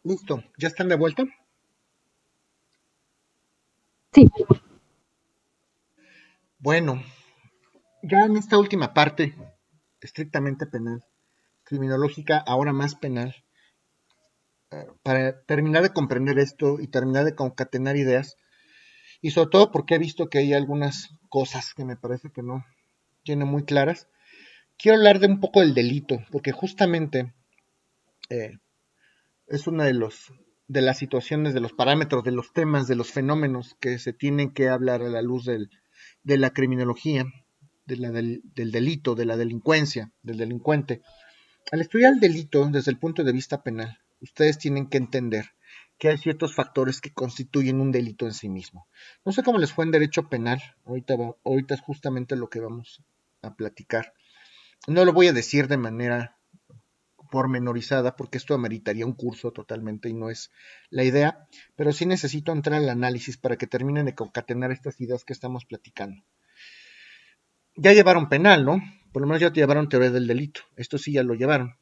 Listo, ¿ya están de vuelta? Sí, Bueno, ya en esta última parte, estrictamente penal, criminológica, ahora más penal, para terminar de comprender esto y terminar de concatenar ideas, y sobre todo porque he visto que hay algunas cosas que me parece que no tienen muy claras, quiero hablar de un poco del delito, porque justamente eh, es una de las situaciones, de los parámetros, de los temas, de los fenómenos que se tienen que hablar a la luz de la criminología, del delito, de la delincuencia, del delincuente. Al estudiar el delito desde el punto de vista penal, ustedes tienen que entender que hay ciertos factores que constituyen un delito en sí mismo. No sé cómo les fue en derecho penal, ahorita es justamente lo que vamos a platicar. No lo voy a decir de manera pormenorizada porque esto ameritaría un curso totalmente y no es la idea, pero sí necesito entrar al análisis para que terminen de concatenar estas ideas que estamos platicando. Ya llevaron penal, ¿no? Por lo menos ya te llevaron teoría del delito. Esto sí ya lo llevaron.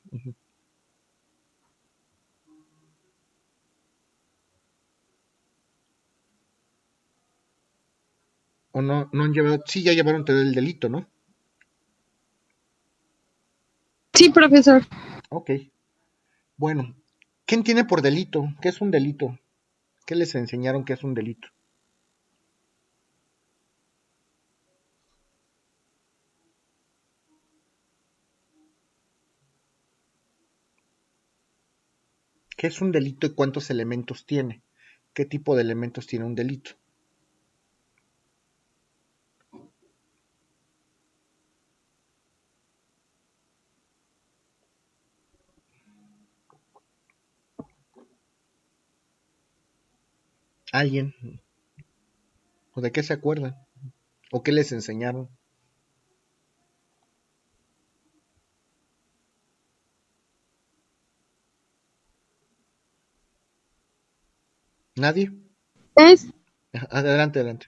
O no, no han llevado, sí ya llevaron teoría del delito, ¿no? sí, profesor. Ok. Bueno, ¿quién tiene por delito? ¿Qué es un delito? ¿Qué les enseñaron que es un delito? ¿Qué es un delito y cuántos elementos tiene? ¿Qué tipo de elementos tiene un delito? ¿Alguien? ¿O de qué se acuerdan? ¿O qué les enseñaron? ¿Nadie? Es, Adelante, adelante.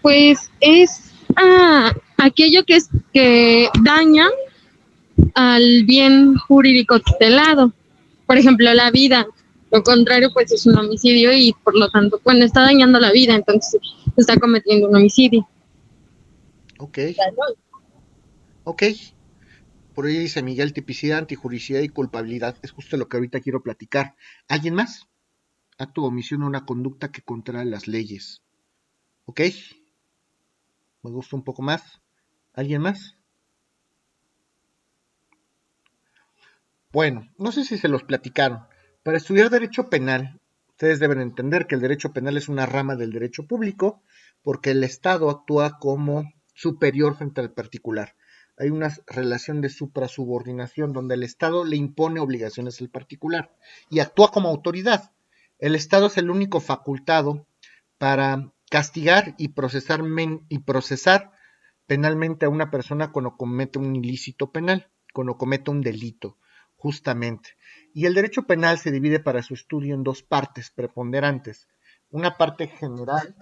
pues, es aquello que daña al bien jurídico tutelado. Por ejemplo, la vida. Lo contrario, pues, es un homicidio y, por lo tanto, bueno, está dañando la vida, entonces está cometiendo un homicidio. Ok, ok. Por ahí dice Miguel, tipicidad, antijuricidad y culpabilidad. Es justo lo que ahorita quiero platicar. ¿Alguien más? Acto o omisión o una conducta que contrae las leyes. ¿Ok? Me gusta un poco más. ¿Alguien más? Bueno, no sé si se los platicaron. Para estudiar derecho penal, ustedes deben entender que el derecho penal es una rama del derecho público porque el Estado actúa como superior frente al particular. Hay una relación de suprasubordinación donde el Estado le impone obligaciones al particular y actúa como autoridad. El Estado es el único facultado para castigar y procesar penalmente a una persona cuando comete un ilícito penal, cuando comete un delito, justamente. Y el derecho penal se divide para su estudio en dos partes preponderantes. Una parte general,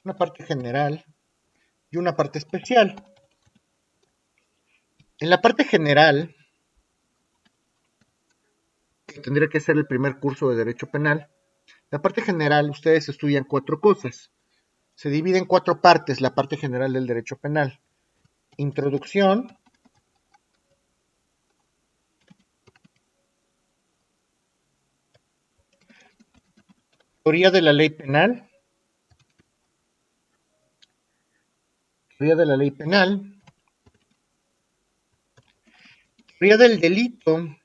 una parte general y una parte especial. En la parte general, que tendría que ser el primer curso de derecho penal, la parte general ustedes estudian cuatro cosas. Se divide en cuatro partes la parte general del derecho penal. Introducción, teoría de la ley penal, teoría de la ley penal, teoría del delito,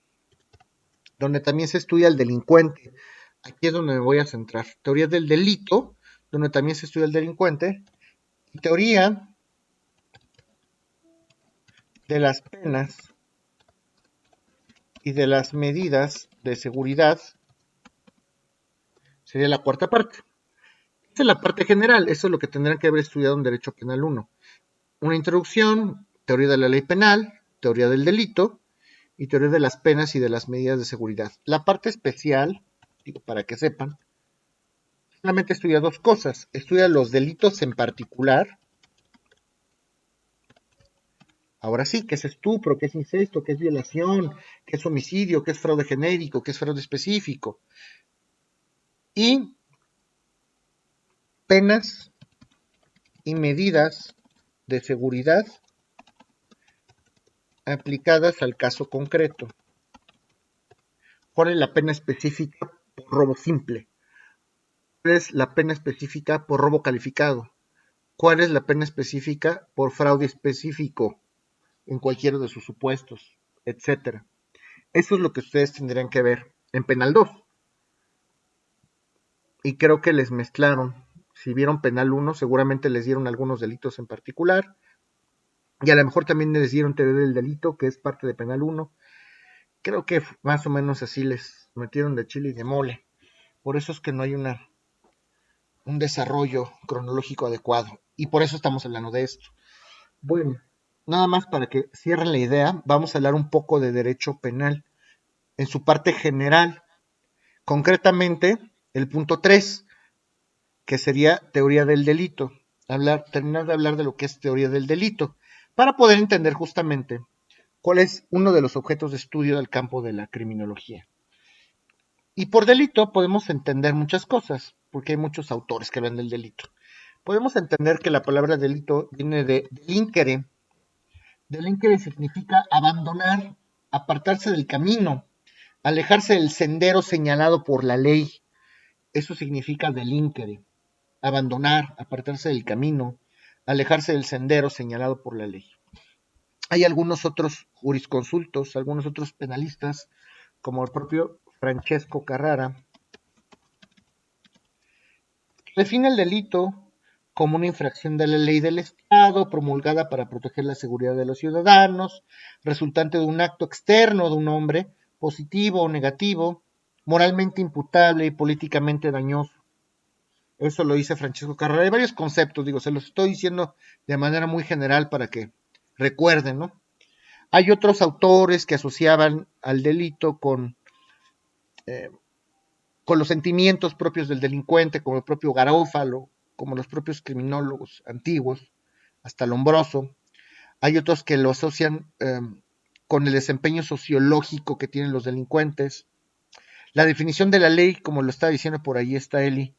donde también se estudia el delincuente. Aquí es donde me voy a centrar. Teoría del delito, donde también se estudia el delincuente. Y teoría de las penas y de las medidas de seguridad sería la cuarta parte. Esta es la parte general, eso es lo que tendrán que haber estudiado en Derecho Penal 1. Una introducción, teoría de la ley penal, teoría del delito y teoría de las penas y de las medidas de seguridad. La parte especial, digo, para que sepan, solamente estudia dos cosas. Estudia los delitos en particular Ahora sí, ¿qué es estupro? ¿Qué es incesto? ¿Qué es violación? ¿Qué es homicidio? ¿Qué es fraude genérico? ¿Qué es fraude específico? Y penas y medidas de seguridad aplicadas al caso concreto. ¿Cuál es la pena específica por robo simple? ¿Cuál es la pena específica por robo calificado? ¿Cuál es la pena específica por fraude específico en cualquiera de sus supuestos? Etcétera. Eso es lo que ustedes tendrían que ver en Penal 2. Y creo que les mezclaron. Si vieron Penal 1, seguramente les dieron algunos delitos en particular. Y a lo mejor también les dieron TV del delito, que es parte de Penal 1. Creo que más o menos así les metieron de chile y de mole. Por eso es que no hay un desarrollo cronológico adecuado. Y por eso estamos hablando de esto. Bueno, nada más para que cierren la idea, vamos a hablar un poco de derecho penal en su parte general. Concretamente, el punto 3, que sería teoría del delito. Terminar de hablar de lo que es teoría del delito, para poder entender justamente cuál es uno de los objetos de estudio del campo de la criminología. Y por delito podemos entender muchas cosas, porque hay muchos autores que hablan del delito. Podemos entender que la palabra delito viene de delinquere. Delinquere significa abandonar, apartarse del camino, alejarse del sendero señalado por la ley. Eso significa delinquere. Abandonar, apartarse del camino, alejarse del sendero señalado por la ley. Hay algunos otros jurisconsultos, algunos otros penalistas, como el propio Francesco Carrara, que define el delito como una infracción de la ley del Estado promulgada para proteger la seguridad de los ciudadanos, resultante de un acto externo de un hombre, positivo o negativo, moralmente imputable y políticamente dañoso. Eso lo dice Francesco Carrera. Hay varios conceptos, digo, se los estoy diciendo de manera muy general para que recuerden, ¿no? Hay otros autores que asociaban al delito eh, con los sentimientos propios del delincuente, como el propio Garófalo, como los propios criminólogos antiguos, hasta Lombroso. Hay otros que lo asocian con el desempeño sociológico que tienen los delincuentes. La definición de la ley, como lo está diciendo por ahí está Eli,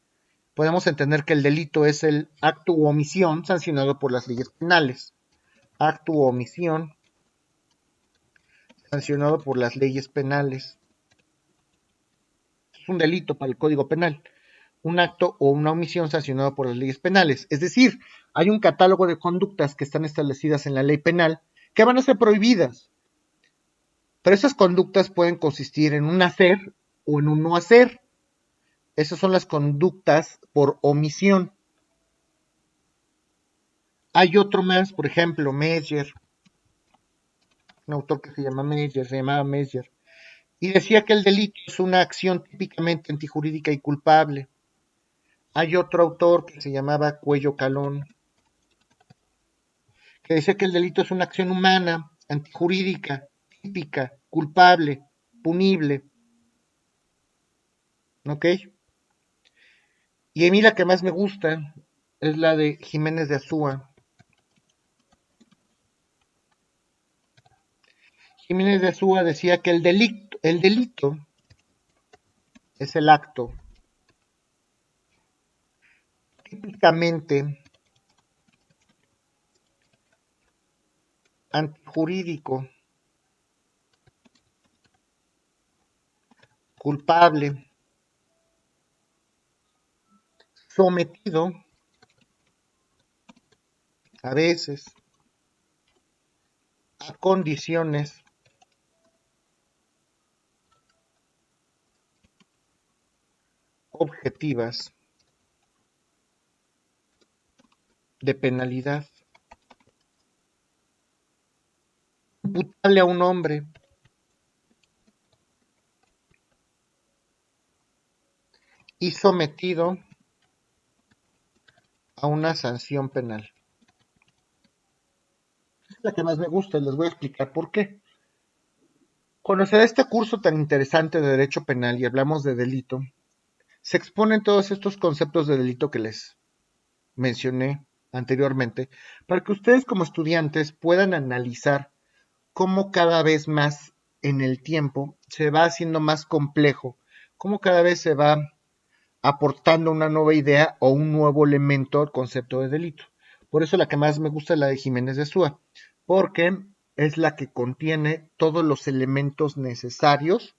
podemos entender que el delito es el acto u omisión sancionado por las leyes penales. Acto u omisión sancionado por las leyes penales. Es un delito para el Código Penal. Un acto o una omisión sancionado por las leyes penales. Es decir, hay un catálogo de conductas que están establecidas en la ley penal que van a ser prohibidas. Pero esas conductas pueden consistir en un hacer o en un no hacer. Esas son las conductas por omisión. Hay otro más, por ejemplo, Meyer, un autor que se llamaba Meyer, y decía que el delito es una acción típicamente antijurídica y culpable. Hay otro autor que se llamaba Cuello Calón, que decía que el delito es una acción humana, antijurídica, típica, culpable, punible. ¿Ok? Y a mí la que más me gusta es la de Jiménez de Azúa. Jiménez de Azúa decía que el delito es el acto típicamente antijurídico, culpable, sometido a veces a condiciones objetivas de penalidad, imputable a un hombre y sometido a una sanción penal. Es la que más me gusta y les voy a explicar por qué. Cuando se da este curso tan interesante de derecho penal y hablamos de delito, se exponen todos estos conceptos de delito que les mencioné anteriormente, para que ustedes como estudiantes puedan analizar cómo cada vez más en el tiempo se va haciendo más complejo, cómo cada vez se va aportando una nueva idea o un nuevo elemento al concepto de delito. Por eso la que más me gusta es la de Jiménez de Súa, porque es la que contiene todos los elementos necesarios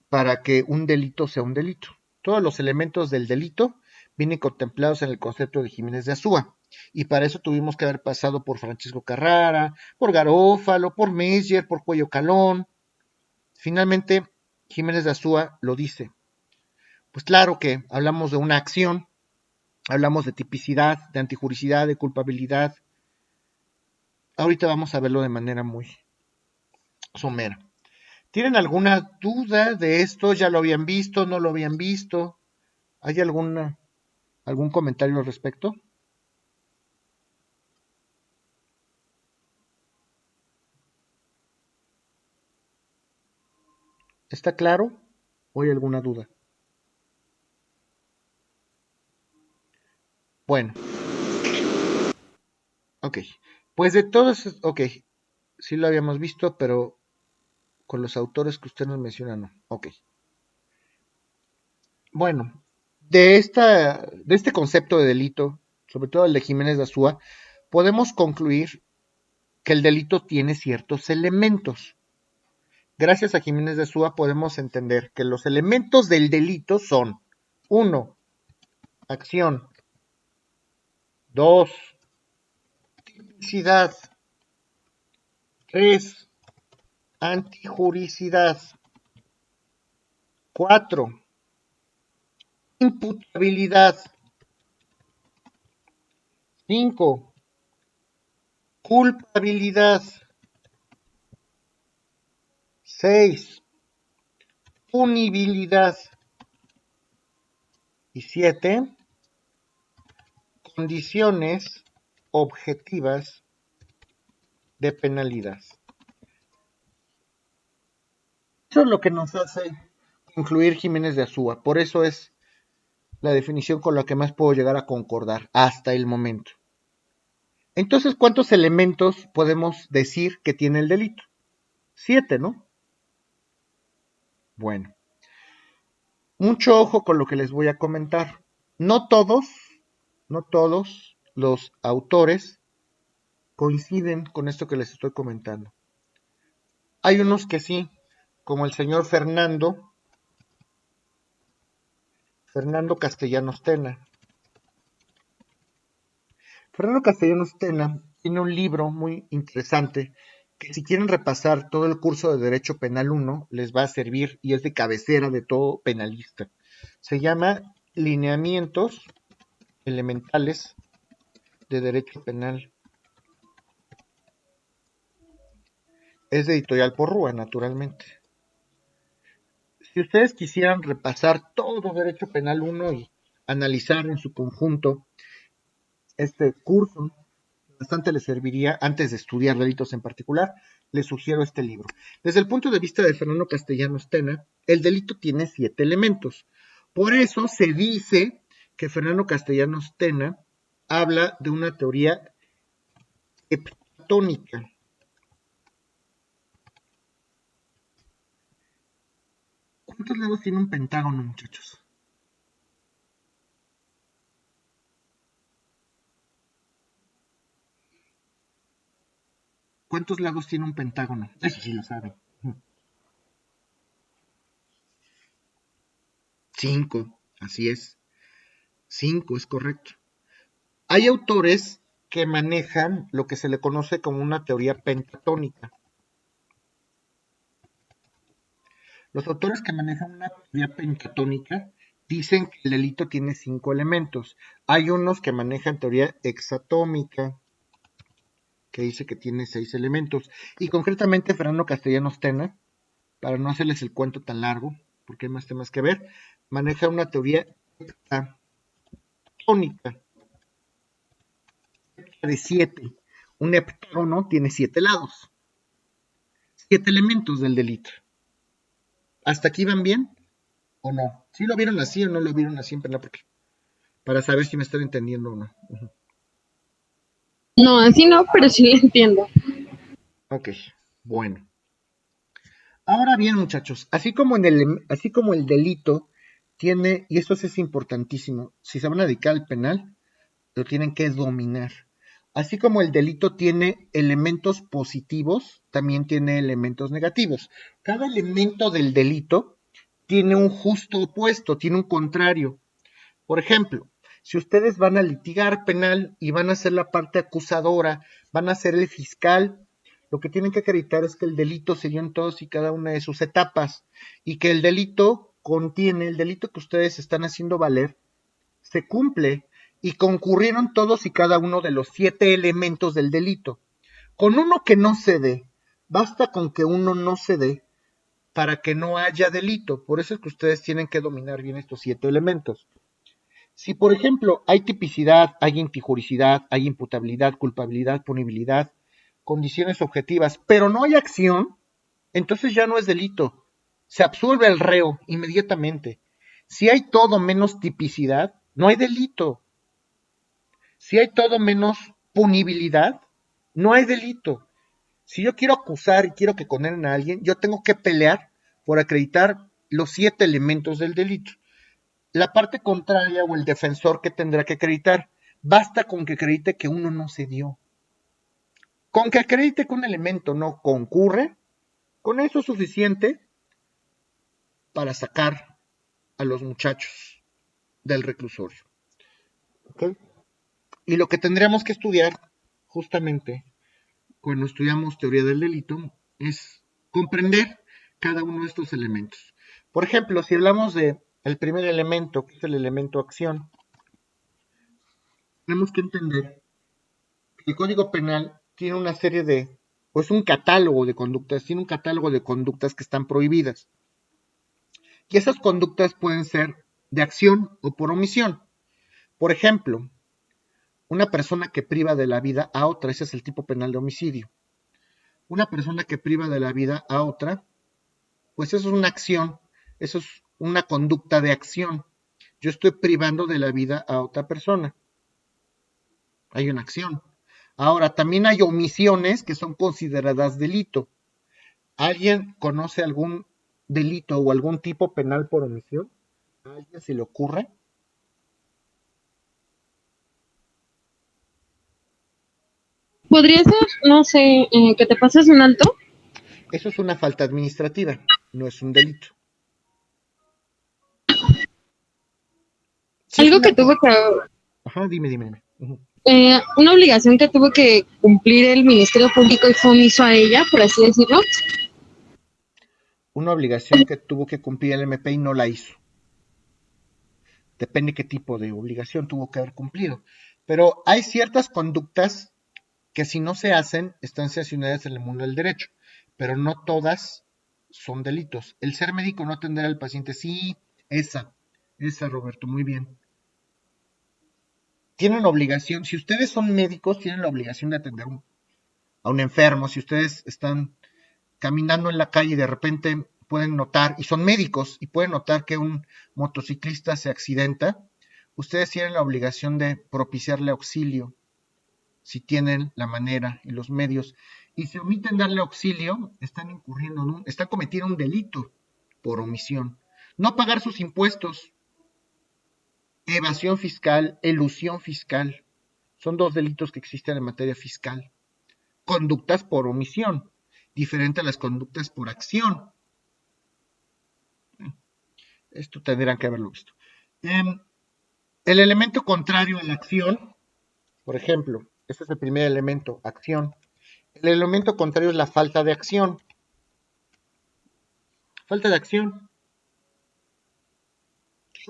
para que un delito sea un delito. Todos los elementos del delito vienen contemplados en el concepto de Jiménez de Azúa. Y para eso tuvimos que haber pasado por Francisco Carrara, por Garófalo, por Meyer, por Cuello Calón. Finalmente, Jiménez de Azúa lo dice. Pues claro que hablamos de una acción, hablamos de tipicidad, de antijuricidad, de culpabilidad. Ahorita vamos a verlo de manera muy somera. ¿Tienen alguna duda de esto? ¿Ya lo habían visto? ¿No lo habían visto? ¿Hay algún comentario al respecto? ¿Está claro? ¿O hay alguna duda? Bueno, ok. Pues de todos, ok, sí lo habíamos visto, pero con los autores que usted nos menciona, no. Ok. Bueno, de este concepto de delito, sobre todo el de Jiménez de Azúa, podemos concluir que el delito tiene ciertos elementos. Gracias a Jiménez de Azúa podemos entender que los elementos del delito son: uno, acción; dos, tipicidad; tres, antijuricidad; cuatro, imputabilidad; cinco, culpabilidad; seis, punibilidad; y siete, condiciones objetivas de penalidad. Eso es lo que nos hace concluir Jiménez de Azúa. Por eso es la definición con la que más puedo llegar a concordar hasta el momento. Entonces, ¿cuántos elementos podemos decir que tiene el delito? 7, ¿no? Bueno, mucho ojo con lo que les voy a comentar. No todos, no todos los autores coinciden con esto que les estoy comentando. Hay unos que sí, como el señor Fernando Castellanos Tena. Fernando Castellanos Tena tiene un libro muy interesante que, si quieren repasar todo el curso de Derecho Penal 1, les va a servir y es de cabecera de todo penalista. Se llama Lineamientos Elementales de Derecho Penal. Es de Editorial Porrúa, naturalmente. Si ustedes quisieran repasar todo Derecho Penal 1 y analizar en su conjunto este curso, bastante les serviría antes de estudiar delitos en particular. Les sugiero este libro. Desde el punto de vista de Fernando Castellanos Tena, el delito tiene 7 elementos. Por eso se dice que Fernando Castellanos Tena habla de una teoría heptatónica. ¿Cuántos lados tiene un pentágono, muchachos? ¿Cuántos lados tiene un pentágono? Eso sí lo saben. 5, así es. 5 es correcto. Hay autores que manejan lo que se le conoce como una teoría pentatónica. Los autores que manejan una teoría pentatónica dicen que el delito tiene 5 elementos. Hay unos que manejan teoría hexatómica, que dice que tiene 6 elementos. Y concretamente Fernando Castellanos Tena, para no hacerles el cuento tan largo, porque hay más temas que ver, maneja una teoría heptatónica de 7. Un heptágono tiene 7 lados, 7 elementos del delito. ¿Hasta aquí van bien o no? ¿Sí lo vieron así o no lo vieron así en Penal? Porque para saber si me están entendiendo o no. No, así no, pero sí lo entiendo. Ok, bueno. Ahora bien, muchachos, así como el delito tiene, y esto sí es importantísimo, si se van a dedicar al penal, lo tienen que dominar. Así como el delito tiene elementos positivos, también tiene elementos negativos. Cada elemento del delito tiene un justo opuesto, tiene un contrario. Por ejemplo, si ustedes van a litigar penal y van a ser la parte acusadora, van a ser el fiscal, lo que tienen que acreditar es que el delito se dio en todas y cada una de sus etapas y que el delito contiene, el delito que ustedes están haciendo valer, se cumple y concurrieron todos y cada uno de los 7 elementos del delito. Con uno que no se dé, basta con que uno no se dé para que no haya delito. Por eso es que ustedes tienen que dominar bien estos 7 elementos. Si, por ejemplo, hay tipicidad, hay intijuricidad, hay imputabilidad, culpabilidad, punibilidad, condiciones objetivas, pero no hay acción, entonces ya no es delito. Se absuelve al reo inmediatamente. Si hay todo menos tipicidad, no hay delito. Si hay todo menos punibilidad, no hay delito. Si yo quiero acusar y quiero que condenen a alguien, yo tengo que pelear por acreditar los 7 elementos del delito. La parte contraria o el defensor que tendrá que acreditar, basta con que acredite que uno no se dio. Con que acredite que un elemento no concurre, con eso es suficiente para sacar a los muchachos del reclusorio. ¿Okay? Y lo que tendríamos que estudiar, justamente, cuando estudiamos teoría del delito, es comprender cada uno de estos elementos. Por ejemplo, si hablamos de el primer elemento, que es el elemento acción, tenemos que entender que el Código Penal tiene una serie de, pues un catálogo de conductas, tiene un catálogo de conductas que están prohibidas. Y esas conductas pueden ser de acción o por omisión. Por ejemplo, una persona que priva de la vida a otra, ese es el tipo penal de homicidio. Una persona que priva de la vida a otra, pues eso es una acción, eso es una conducta de acción. Yo estoy privando de la vida a otra persona. Hay una acción. Ahora, también hay omisiones que son consideradas delito. ¿Alguien conoce algún delito o algún tipo penal por omisión? ¿A alguien se le ocurre? Podría ser, no sé, que te pases un alto. Eso es una falta administrativa, no es un delito. Si es Algo una... que tuvo que, Ajá, dime. una obligación que tuvo que cumplir el Ministerio Público y fue omiso a ella, por así decirlo. Una obligación que tuvo que cumplir el MP y no la hizo. Depende qué tipo de obligación tuvo que haber cumplido. Pero hay ciertas conductas que si no se hacen están sancionadas en el mundo del derecho, pero no todas son delitos. El ser médico, no atender al paciente, sí, esa Roberto, muy bien. Tienen obligación, si ustedes son médicos, tienen la obligación de atender a un enfermo. Si ustedes están caminando en la calle y de repente pueden notar, y son médicos, y pueden notar que un motociclista se accidenta, ustedes tienen la obligación de propiciarle auxilio, si tienen la manera y los medios. Y si omiten darle auxilio, están cometiendo un delito por omisión. No pagar sus impuestos, evasión fiscal, elusión fiscal, son 2 delitos que existen en materia fiscal. Conductas por omisión, diferente a las conductas por acción. Esto tendrán que haberlo visto. El elemento contrario a la acción, por ejemplo, este es el primer elemento, acción. El elemento contrario es la falta de acción. Falta de acción.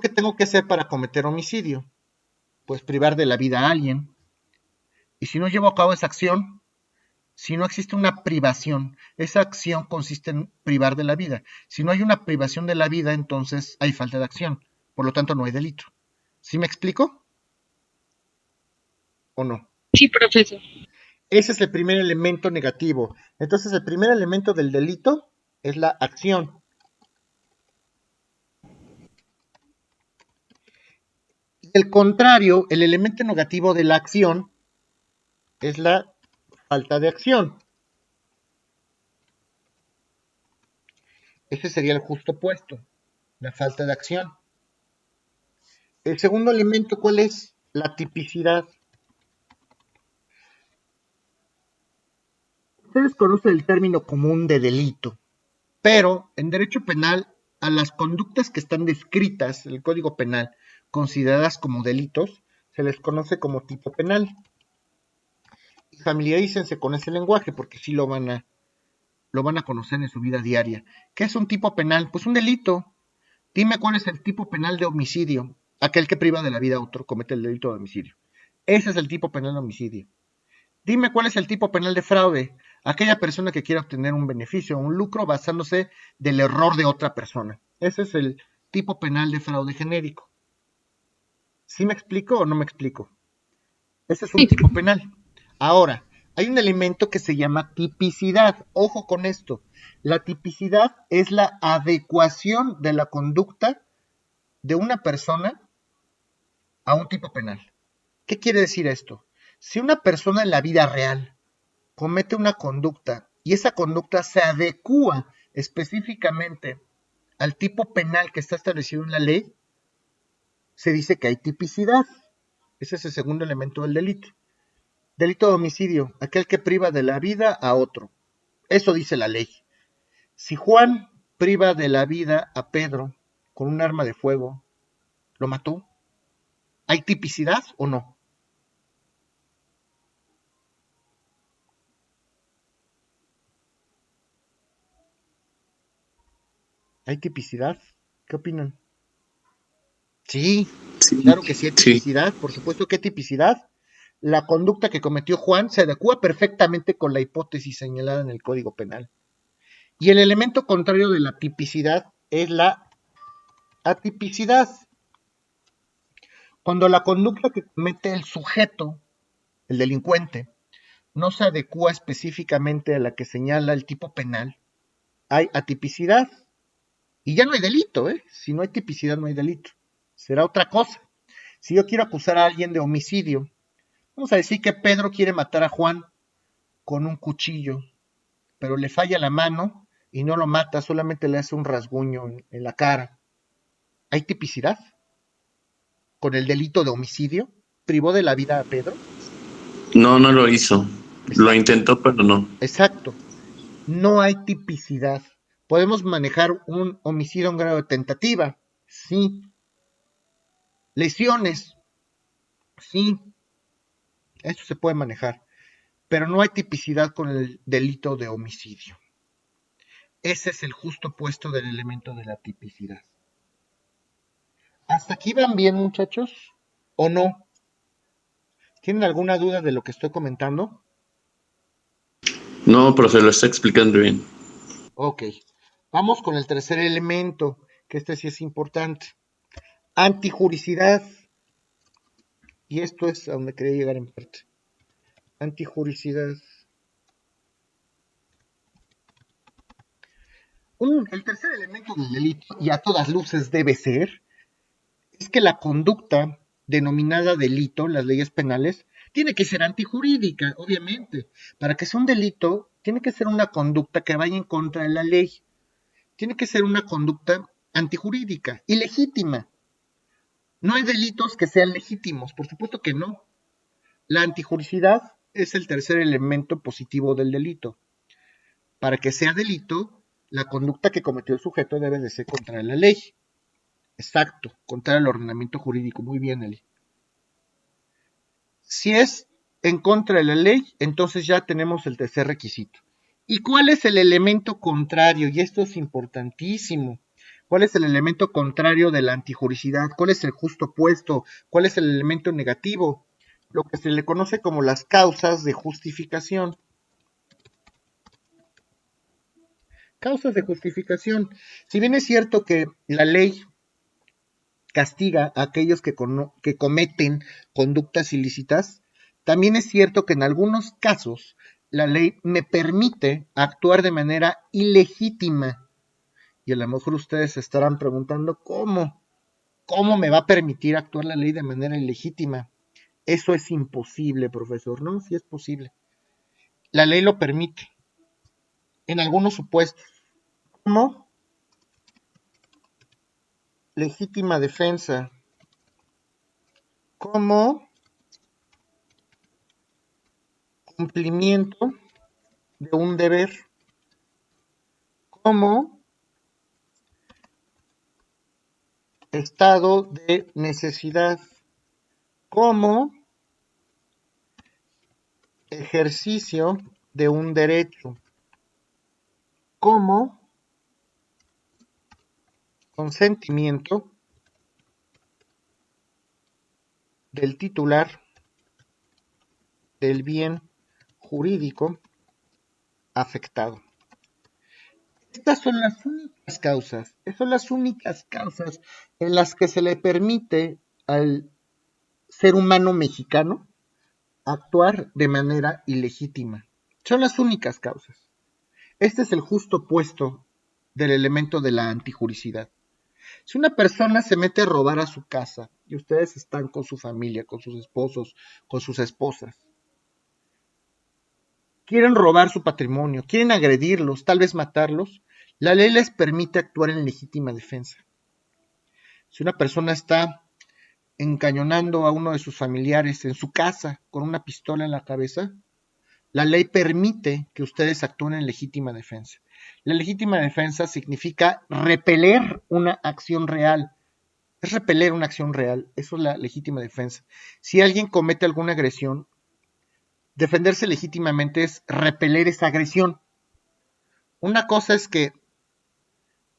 ¿Qué tengo que hacer para cometer homicidio? Pues privar de la vida a alguien. Y si no llevo a cabo esa acción, si no existe una privación, esa acción consiste en privar de la vida. Si no hay una privación de la vida, entonces hay falta de acción. Por lo tanto, no hay delito. ¿Sí me explico? ¿O no? Sí, profesor. Ese es el primer elemento negativo. Entonces, el primer elemento del delito es la acción. El contrario, el elemento negativo de la acción es la falta de acción. Ese sería el justo opuesto, la falta de acción. El segundo elemento, ¿cuál es? La tipicidad. Ustedes conocen el término común de delito, pero en derecho penal, a las conductas que están descritas en el Código Penal, consideradas como delitos, se les conoce como tipo penal. Y familiarícense con ese lenguaje porque sí lo van a conocer en su vida diaria. ¿Qué es un tipo penal? Pues un delito. Dime cuál es el tipo penal de homicidio. Aquel que priva de la vida a otro comete el delito de homicidio. Ese es el tipo penal de homicidio. Dime cuál es el tipo penal de fraude. Aquella persona que quiere obtener un beneficio o un lucro basándose del error de otra persona. Ese es el tipo penal de fraude genérico. ¿Sí me explico o no me explico? Ese es un Sí, tipo penal. Ahora, hay un elemento que se llama tipicidad. Ojo con esto. La tipicidad es la adecuación de la conducta de una persona a un tipo penal. ¿Qué quiere decir esto? Si una persona en la vida real comete una conducta y esa conducta se adecua específicamente al tipo penal que está establecido en la ley, se dice que hay tipicidad. Ese es el segundo elemento del delito. Delito de homicidio, aquel que priva de la vida a otro. Eso dice la ley. Si Juan priva de la vida a Pedro con un arma de fuego, ¿lo mató? ¿Hay tipicidad o no? ¿Hay tipicidad? ¿Qué opinan? Sí, Sí, claro que sí hay sí. tipicidad. Por supuesto que hay tipicidad. La conducta que cometió Juan se adecua perfectamente con la hipótesis señalada en el Código Penal. Y el elemento contrario de la tipicidad es la atipicidad. Cuando la conducta que comete el sujeto, el delincuente, no se adecua específicamente a la que señala el tipo penal, hay atipicidad. Y ya no hay delito, ¿eh? Si no hay tipicidad, no hay delito. Será otra cosa. Si yo quiero acusar a alguien de homicidio, vamos a decir que Pedro quiere matar a Juan con un cuchillo, pero le falla la mano y no lo mata, solamente le hace un rasguño en la cara. ¿Hay tipicidad con el delito de homicidio? ¿Privó de la vida a Pedro? No, no lo hizo. Lo Exacto, intentó, pero no. exacto. No hay tipicidad. Podemos manejar un homicidio a un grado de tentativa, sí. Lesiones, sí. Eso se puede manejar. Pero no hay tipicidad con el delito de homicidio. Ese es el justo opuesto del elemento de la tipicidad. ¿Hasta aquí van bien, muchachos? ¿O no? ¿Tienen alguna duda de lo que estoy comentando? No, pero se lo está explicando bien. Ok. Vamos con el tercer elemento, que este sí es importante. Antijuricidad. Y esto es a donde quería llegar en parte. Antijuricidad. El tercer elemento del delito, y a todas luces debe ser, es que la conducta denominada delito, las leyes penales, tiene que ser antijurídica, obviamente. Para que sea un delito, tiene que ser una conducta que vaya en contra de la ley. Tiene que ser una conducta antijurídica, ilegítima. No hay delitos que sean legítimos, por supuesto que no. La antijuricidad es el tercer elemento positivo del delito. Para que sea delito, la conducta que cometió el sujeto debe de ser contra la ley. Exacto, contra el ordenamiento jurídico. Muy bien, Eli. Si es en contra de la ley, entonces ya tenemos el tercer requisito. ¿Y cuál es el elemento contrario? Y esto es importantísimo. ¿Cuál es el elemento contrario de la antijuricidad? ¿Cuál es el justo opuesto? ¿Cuál es el elemento negativo? Lo que se le conoce como las causas de justificación. Causas de justificación. Si bien es cierto que la ley castiga a aquellos que cometen conductas ilícitas, también es cierto que en algunos casos la ley me permite actuar de manera ilegítima. Y a lo mejor ustedes se estarán preguntando cómo. ¿cómo me va a permitir actuar la ley de manera ilegítima? Eso es imposible, profesor. No, sí es posible. La ley lo permite en algunos supuestos, como legítima defensa, como cumplimiento de un deber, como estado de necesidad, como ejercicio de un derecho, como consentimiento del titular del bien jurídico afectado. Estas son las únicas causas, son las únicas causas en las que se le permite al ser humano mexicano actuar de manera ilegítima. Son las únicas causas. Este es el justo opuesto del elemento de la antijuricidad. Si una persona se mete a robar a su casa y ustedes están con su familia, con sus esposos, con sus esposas, quieren robar su patrimonio, quieren agredirlos, tal vez matarlos, la ley les permite actuar en legítima defensa. Si una persona está encañonando a uno de sus familiares en su casa con una pistola en la cabeza, la ley permite que ustedes actúen en legítima defensa. La legítima defensa significa repeler una acción real. Es repeler una acción real. Eso es la legítima defensa. Si alguien comete alguna agresión, defenderse legítimamente es repeler esa agresión. Una cosa es que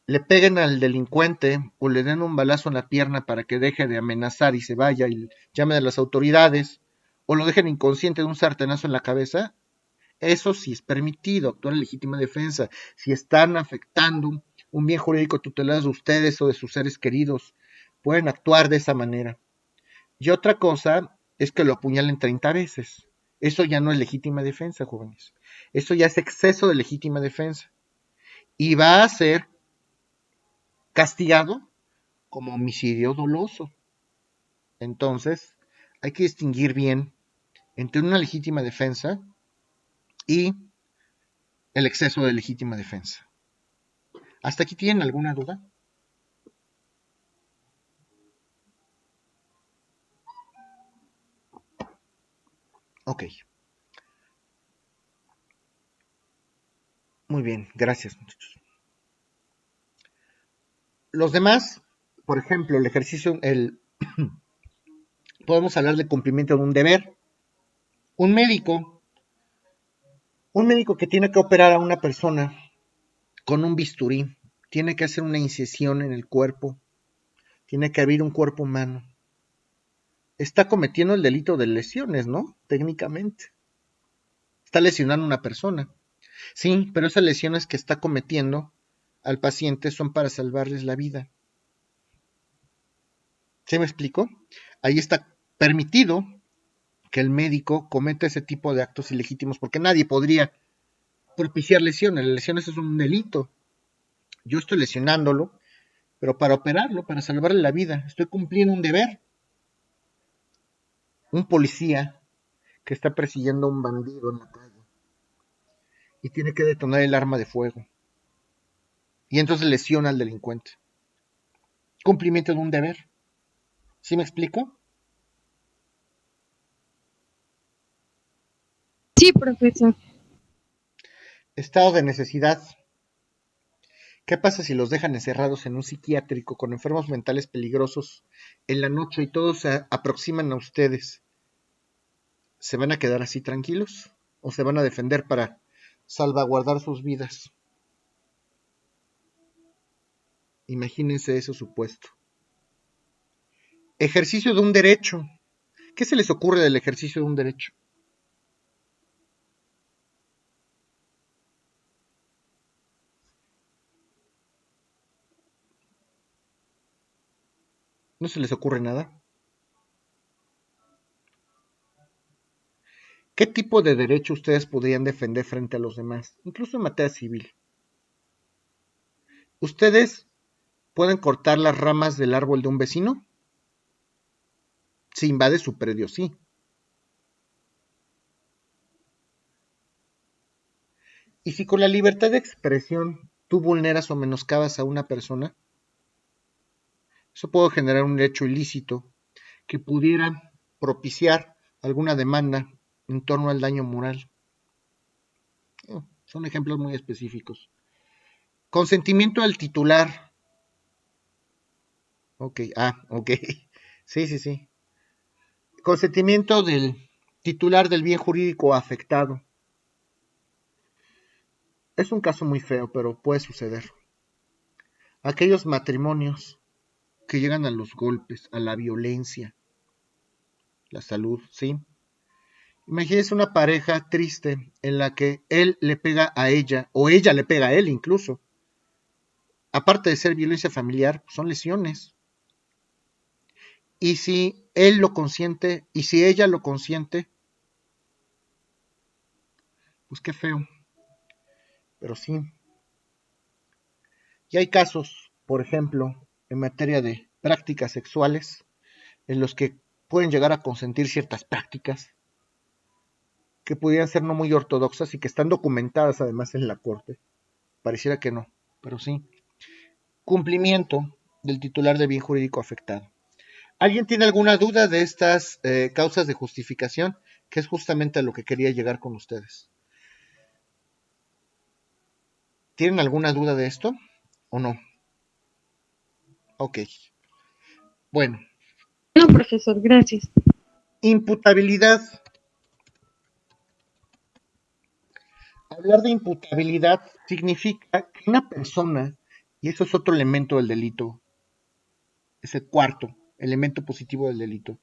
le peguen al delincuente o le den un balazo en la pierna para que deje de amenazar y se vaya y llame a las autoridades, o lo dejen inconsciente de un sartenazo en la cabeza. Eso sí es permitido, actuar en legítima defensa. Si están afectando un bien jurídico tutelado de ustedes o de sus seres queridos, pueden actuar de esa manera. Y otra cosa es que lo apuñalen 30 veces. Eso ya no es legítima defensa, jóvenes. Eso ya es exceso de legítima defensa. Y va a ser castigado como homicidio doloso. Entonces, hay que distinguir bien entre una legítima defensa y el exceso de legítima defensa. ¿Hasta aquí tienen alguna duda? Ok. Muy bien, gracias, muchachos. Los demás, por ejemplo, el ejercicio, podemos hablar de cumplimiento de un deber. Un médico, un médico que tiene que operar a una persona con un bisturí, tiene que hacer una incisión en el cuerpo, tiene que abrir un cuerpo humano. Está cometiendo el delito de lesiones, ¿no? Técnicamente. Está lesionando a una persona. Sí, pero esas lesiones que está cometiendo al paciente son para salvarles la vida. ¿Sí me explico? Ahí está permitido que el médico cometa ese tipo de actos ilegítimos, porque nadie podría propiciar lesiones. Las lesiones es un delito. Yo estoy lesionándolo, pero para operarlo, para salvarle la vida, estoy cumpliendo un deber. Un policía que está persiguiendo a un bandido en la calle y tiene que detonar el arma de fuego. Y entonces lesiona al delincuente. Cumplimiento de un deber. ¿Sí me explico? Sí, profesor. Estado de necesidad. ¿Qué pasa si los dejan encerrados en un psiquiátrico con enfermos mentales peligrosos en la noche y todos se aproximan a ustedes? ¿Se van a quedar así tranquilos? ¿O se van a defender para salvaguardar sus vidas? Imagínense ese supuesto. Ejercicio de un derecho. ¿Qué se les ocurre del ejercicio de un derecho? ¿No se les ocurre nada? ¿Qué tipo de derecho ustedes podrían defender frente a los demás? Incluso en materia civil. Ustedes ¿Pueden cortar las ramas del árbol de un vecino? Si invade su predio, sí. Y si con la libertad de expresión tú vulneras o menoscabas a una persona, eso puede generar un hecho ilícito que pudiera propiciar alguna demanda en torno al daño moral. Son ejemplos muy específicos. Consentimiento del titular. Ok, ok. Sí. Consentimiento del titular del bien jurídico afectado. Es un caso muy feo, pero puede suceder. Aquellos matrimonios que llegan a los golpes, a la violencia, la salud, ¿sí? Imagínense una pareja triste en la que él le pega a ella o ella le pega a él incluso. Aparte de ser violencia familiar, son lesiones. Y si él lo consiente y si ella lo consiente, pues qué feo. Pero sí. Y hay casos, por ejemplo, en materia de prácticas sexuales, en los que pueden llegar a consentir ciertas prácticas que pudieran ser no muy ortodoxas y que están documentadas además en la corte. Pareciera que no, pero sí. Cumplimiento del titular de bien jurídico afectado. ¿Alguien tiene alguna duda de estas causas de justificación? Que es justamente a lo que quería llegar con ustedes. ¿Tienen alguna duda de esto o no? Ok. Bueno. No, profesor, gracias. Imputabilidad. Hablar de imputabilidad significa que una persona, y eso es otro elemento del delito, es el cuarto elemento positivo del delito.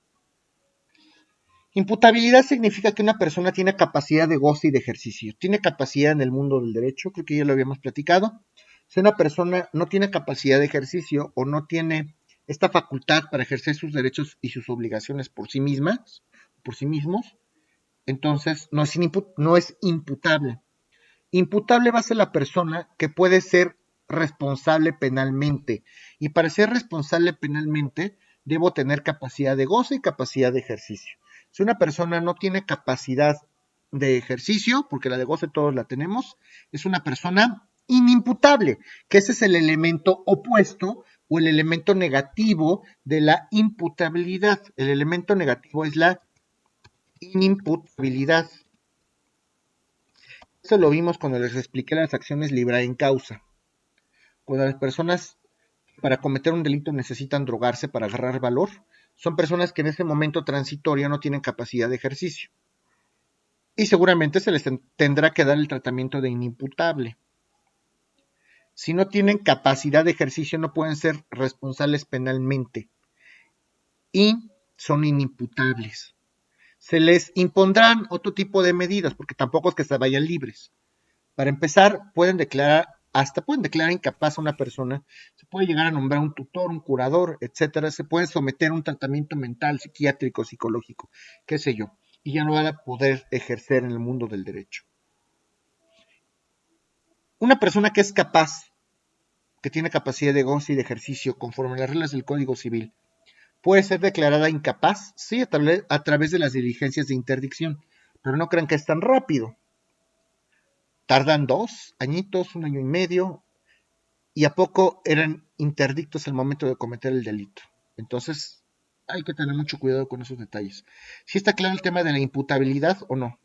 Imputabilidad significa que una persona tiene capacidad de goce y de ejercicio, tiene capacidad en el mundo del derecho, creo que ya lo habíamos platicado. Si una persona no tiene capacidad de ejercicio o no tiene esta facultad para ejercer sus derechos y sus obligaciones por sí mismas, por sí mismos, entonces no es imputable. Imputable va a ser la persona que puede ser responsable penalmente. Y para ser responsable penalmente, debo tener capacidad de goce y capacidad de ejercicio. Si una persona no tiene capacidad de ejercicio, porque la de goce todos la tenemos, es una persona inimputable, que ese es el elemento opuesto o el elemento negativo de la imputabilidad. El elemento negativo es la inimputabilidad. Eso lo vimos cuando les expliqué las acciones libra en causa. Cuando las personas para cometer un delito necesitan drogarse para agarrar valor, son personas que en ese momento transitorio no tienen capacidad de ejercicio. Y seguramente se les tendrá que dar el tratamiento de inimputable. Si no tienen capacidad de ejercicio no pueden ser responsables penalmente y son inimputables. Se les impondrán otro tipo de medidas porque tampoco es que se vayan libres. Para empezar, pueden declarar incapaz a una persona, se puede llegar a nombrar un tutor, un curador, etcétera, se puede someter a un tratamiento mental, psiquiátrico, psicológico, qué sé yo, y ya no van a poder ejercer en el mundo del derecho. Una persona que es capaz, que tiene capacidad de goce y de ejercicio conforme a las reglas del Código Civil, puede ser declarada incapaz, sí, a través de las diligencias de interdicción, pero no crean que es tan rápido. Tardan 2 añitos, 1 año y medio, y a poco eran interdictos al momento de cometer el delito. Entonces, hay que tener mucho cuidado con esos detalles. ¿Sí está claro el tema de la imputabilidad o no?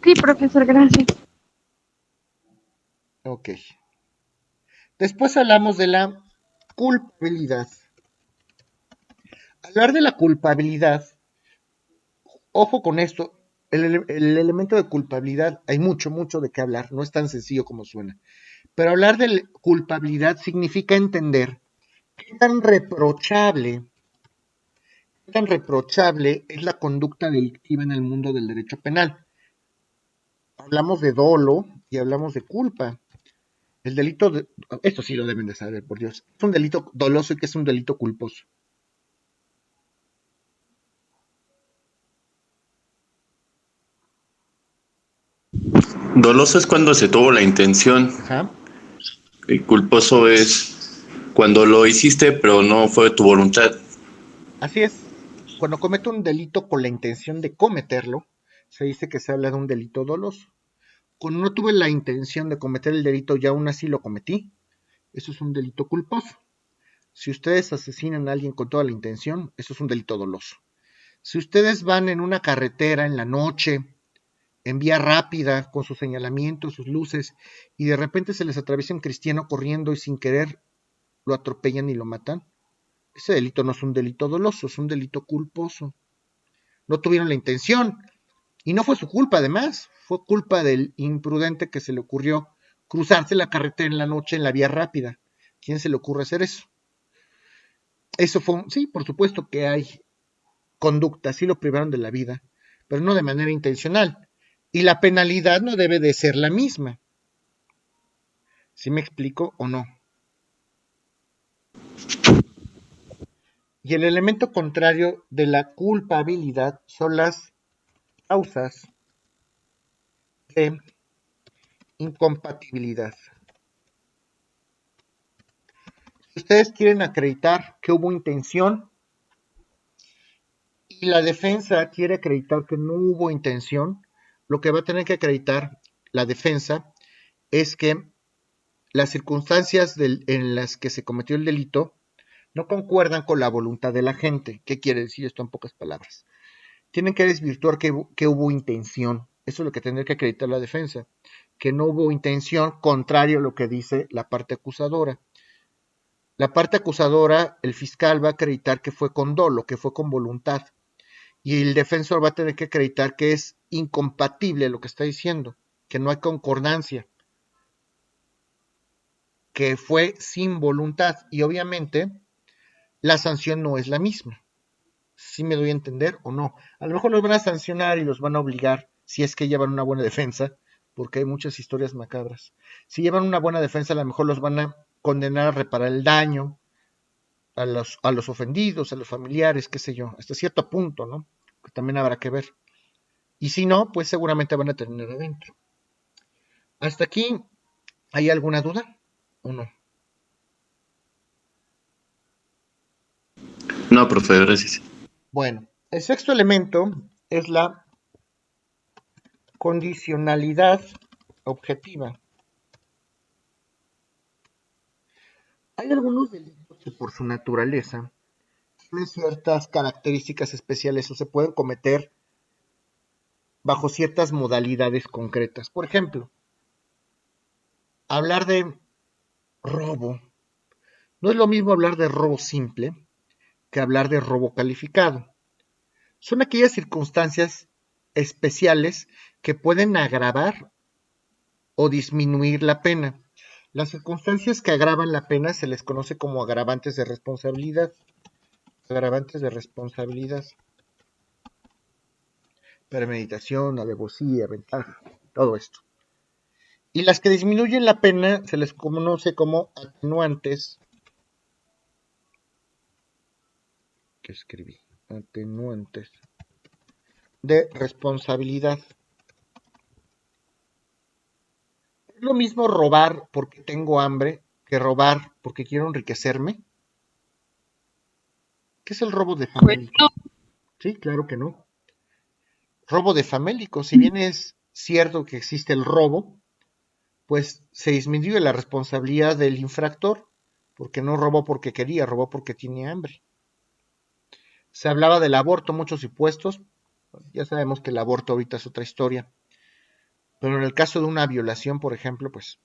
Sí, profesor, gracias. Ok. Después hablamos de la culpabilidad. Hablar de la culpabilidad, ojo con esto, el elemento de culpabilidad, hay mucho de qué hablar, no es tan sencillo como suena. Pero hablar de culpabilidad significa entender qué tan reprochable es la conducta delictiva en el mundo del derecho penal. Hablamos de dolo y hablamos de culpa. El delito, esto sí lo deben de saber, por Dios, es un delito doloso y que es un delito culposo. Doloso es cuando se tuvo la intención Ajá. El culposo es cuando lo hiciste, pero no fue tu voluntad. Así es. Cuando comete un delito con la intención de cometerlo, se dice que se habla de un delito doloso. Cuando no tuve la intención de cometer el delito y aún así lo cometí, eso es un delito culposo. Si ustedes asesinan a alguien con toda la intención, eso es un delito doloso. Si ustedes van en una carretera en la noche, en vía rápida, con sus señalamientos, sus luces, y de repente se les atraviesa un cristiano corriendo y sin querer lo atropellan y lo matan, ese delito no es un delito doloso, es un delito culposo. No tuvieron la intención, y no fue su culpa además, fue culpa del imprudente que se le ocurrió cruzarse la carretera en la noche en la vía rápida. ¿Quién se le ocurre hacer eso? Eso fue, sí, por supuesto que hay conducta, sí lo privaron de la vida, pero no de manera intencional. Y la penalidad no debe de ser la misma. ¿Sí me explico o no? Y el elemento contrario de la culpabilidad son las causas de incompatibilidad. Si ustedes quieren acreditar que hubo intención y la defensa quiere acreditar que no hubo intención, lo que va a tener que acreditar la defensa es que las circunstancias en las que se cometió el delito no concuerdan con la voluntad de la gente. ¿Qué quiere decir esto en pocas palabras? Tienen que desvirtuar que hubo intención. Eso es lo que tendría que acreditar la defensa, que no hubo intención contrario a lo que dice la parte acusadora. La parte acusadora, el fiscal va a acreditar que fue con dolo, que fue con voluntad, y el defensor va a tener que acreditar que es incompatible lo que está diciendo, que no hay concordancia, que fue sin voluntad, y obviamente la sanción no es la misma. ¿Sí me doy a entender o no? A lo mejor los van a sancionar y los van a obligar, si es que llevan una buena defensa, porque hay muchas historias macabras. Si llevan una buena defensa, a lo mejor los van a condenar a reparar el daño a los ofendidos, a los familiares, qué sé yo, hasta cierto punto, ¿no? Que también habrá que ver. Y si no, pues seguramente van a terminar adentro. ¿Hasta aquí hay alguna duda o no? No, profe, gracias. Bueno, el sexto elemento es la condicionalidad objetiva. Hay algunos delitos que por su naturaleza tienen ciertas características especiales o se pueden cometer bajo ciertas modalidades concretas. Por ejemplo, hablar de robo. No es lo mismo hablar de robo simple que hablar de robo calificado. Son aquellas circunstancias especiales que pueden agravar o disminuir la pena. Las circunstancias que agravan la pena se les conoce como agravantes de responsabilidad. Agravantes de responsabilidad. Premeditación, alevosía, ventaja, todo esto. Y las que disminuyen la pena se les conoce como atenuantes. ¿Qué escribí? Atenuantes de responsabilidad. ¿Es lo mismo robar porque tengo hambre que robar porque quiero enriquecerme? ¿Qué es el robo de Pues famélico? Sí, claro que no. Robo de famélico, si bien es cierto que existe el robo, pues se disminuye la responsabilidad del infractor, porque no robó porque quería, robó porque tiene hambre. Se hablaba del aborto, muchos supuestos, ya sabemos que el aborto ahorita es otra historia, pero en el caso de una violación, por ejemplo, pues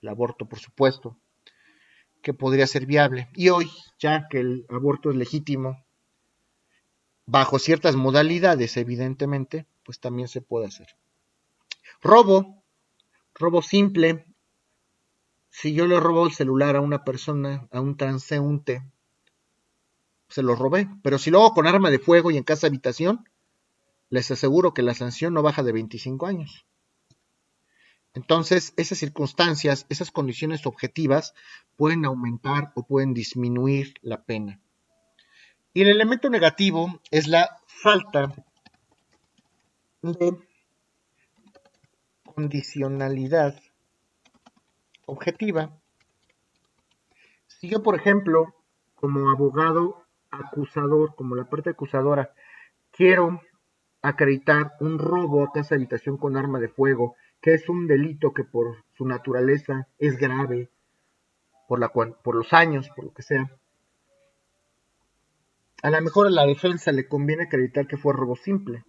el aborto, por supuesto, que podría ser viable. Y hoy, ya que el aborto es legítimo, bajo ciertas modalidades, evidentemente, pues también se puede hacer. Robo, robo simple. Si yo le robo el celular a una persona, a un transeúnte, se lo robé. Pero si lo hago con arma de fuego y en casa habitación, les aseguro que la sanción no baja de 25 años. Entonces, esas circunstancias, esas condiciones objetivas pueden aumentar o pueden disminuir la pena. Y el elemento negativo es la falta de condicionalidad objetiva. Si yo, por ejemplo, como abogado acusador, como la parte acusadora, quiero acreditar un robo a casa habitación con arma de fuego, que es un delito que por su naturaleza es grave, por los años, por lo que sea, a lo mejor a la defensa le conviene acreditar que fue robo simple,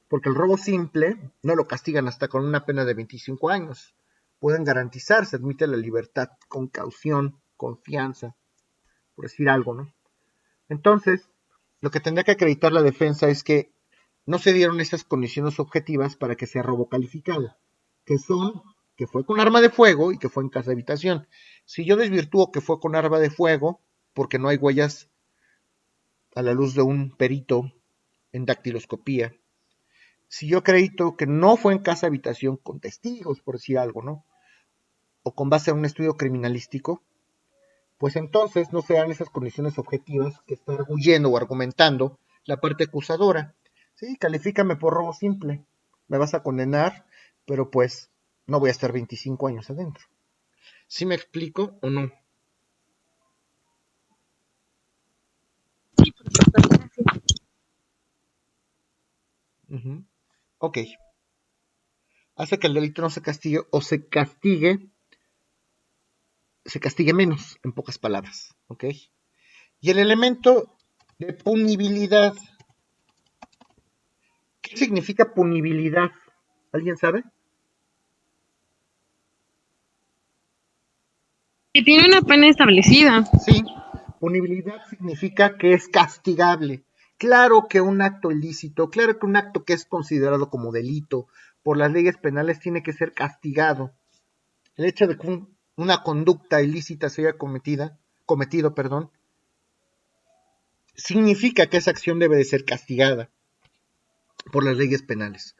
porque el robo simple no lo castigan hasta con una pena de 25 años. Pueden garantizar, se admite la libertad con caución, confianza, por decir algo, ¿no? Entonces, lo que tendría que acreditar la defensa es que no se dieron esas condiciones objetivas para que sea robo calificado, que son que fue con arma de fuego y que fue en casa habitación. Si yo desvirtúo que fue con arma de fuego, porque no hay huellas a la luz de un perito en dactiloscopía, si yo acredito que no fue en casa habitación con testigos, por decir algo, ¿no? O con base a un estudio criminalístico, pues entonces no se dan esas condiciones objetivas que está arguyendo o argumentando la parte acusadora. Sí, califícame por robo simple, me vas a condenar, pero pues no voy a estar 25 años adentro. ¿Sí me explico o no? Sí, profesor, gracias. Ok. Hace que el delito no se castigue o se castigue menos, en pocas palabras. Ok. Y el elemento de punibilidad. ¿Qué significa punibilidad? ¿Alguien sabe? Que tiene una pena establecida. Sí, punibilidad significa que es castigable. Claro que un acto ilícito, claro que un acto que es considerado como delito por las leyes penales tiene que ser castigado. El hecho de que una conducta ilícita se haya cometido, significa que esa acción debe de ser castigada por las leyes penales.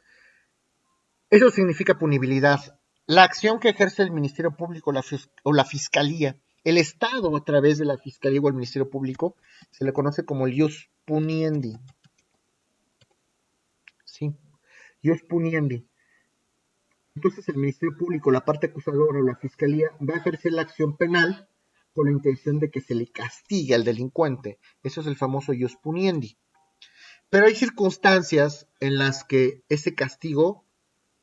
Eso significa punibilidad. La acción que ejerce el Ministerio Público o la Fiscalía, el Estado a través de la Fiscalía o el Ministerio Público, se le conoce como el ius puniendi. Sí, ius puniendi. Entonces el Ministerio Público, la parte acusadora o la Fiscalía va a ejercer la acción penal con la intención de que se le castigue al delincuente. Eso es el famoso ius puniendi. Pero hay circunstancias en las que ese castigo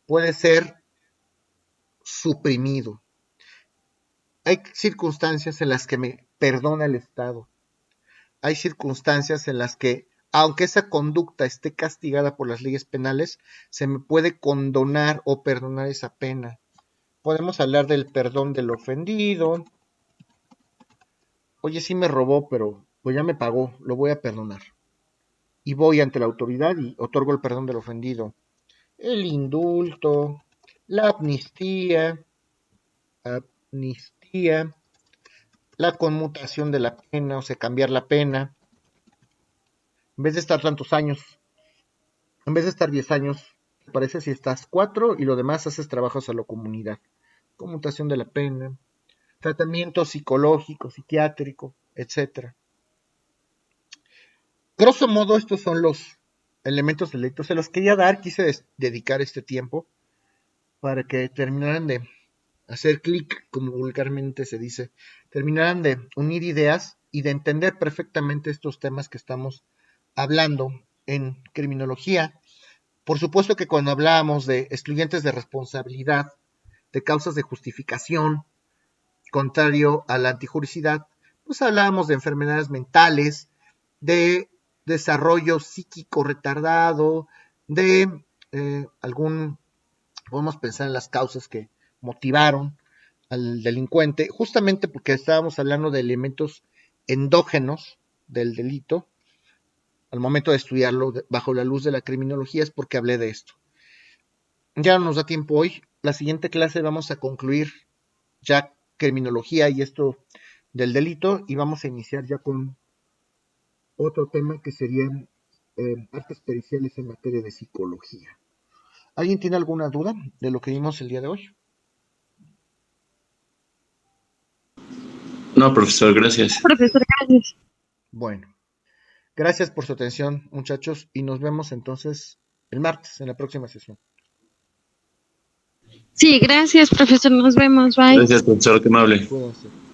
puede ser suprimido. Hay circunstancias en las que me perdona el Estado. Hay circunstancias en las que, aunque esa conducta esté castigada por las leyes penales, se me puede condonar o perdonar esa pena. Podemos hablar del perdón del ofendido. Oye, sí me robó, pero pues ya me pagó, lo voy a perdonar. Y voy ante la autoridad y otorgo el perdón del ofendido. El indulto, la amnistía, la conmutación de la pena, o sea, cambiar la pena. En vez de estar tantos años, en vez de estar 10 años, ¿te parece si estás 4 y lo demás haces trabajos a la comunidad? Conmutación de la pena, tratamiento psicológico, psiquiátrico, etcétera. Grosso modo, estos son los elementos selectos. Se los quería dar, quise dedicar este tiempo para que terminaran de hacer clic, como vulgarmente se dice, terminaran de unir ideas y de entender perfectamente estos temas que estamos hablando en criminología. Por supuesto que cuando hablamos de excluyentes de responsabilidad, de causas de justificación, contrario a la antijuricidad, pues hablábamos de enfermedades mentales, de desarrollo psíquico retardado, de podemos pensar en las causas que motivaron al delincuente, justamente porque estábamos hablando de elementos endógenos del delito, al momento de estudiarlo bajo la luz de la criminología es porque hablé de esto. Ya no nos da tiempo hoy. La siguiente clase vamos a concluir ya criminología y esto del delito y vamos a iniciar ya con otro tema que serían artes periciales en materia de psicología. ¿Alguien tiene alguna duda de lo que vimos el día de hoy? No, profesor, gracias. Profesor, gracias. Bueno, gracias por su atención, muchachos, y nos vemos entonces el martes en la próxima sesión. Sí, gracias, profesor. Nos vemos. Bye. Gracias, profesor, qué amable. Cuídense.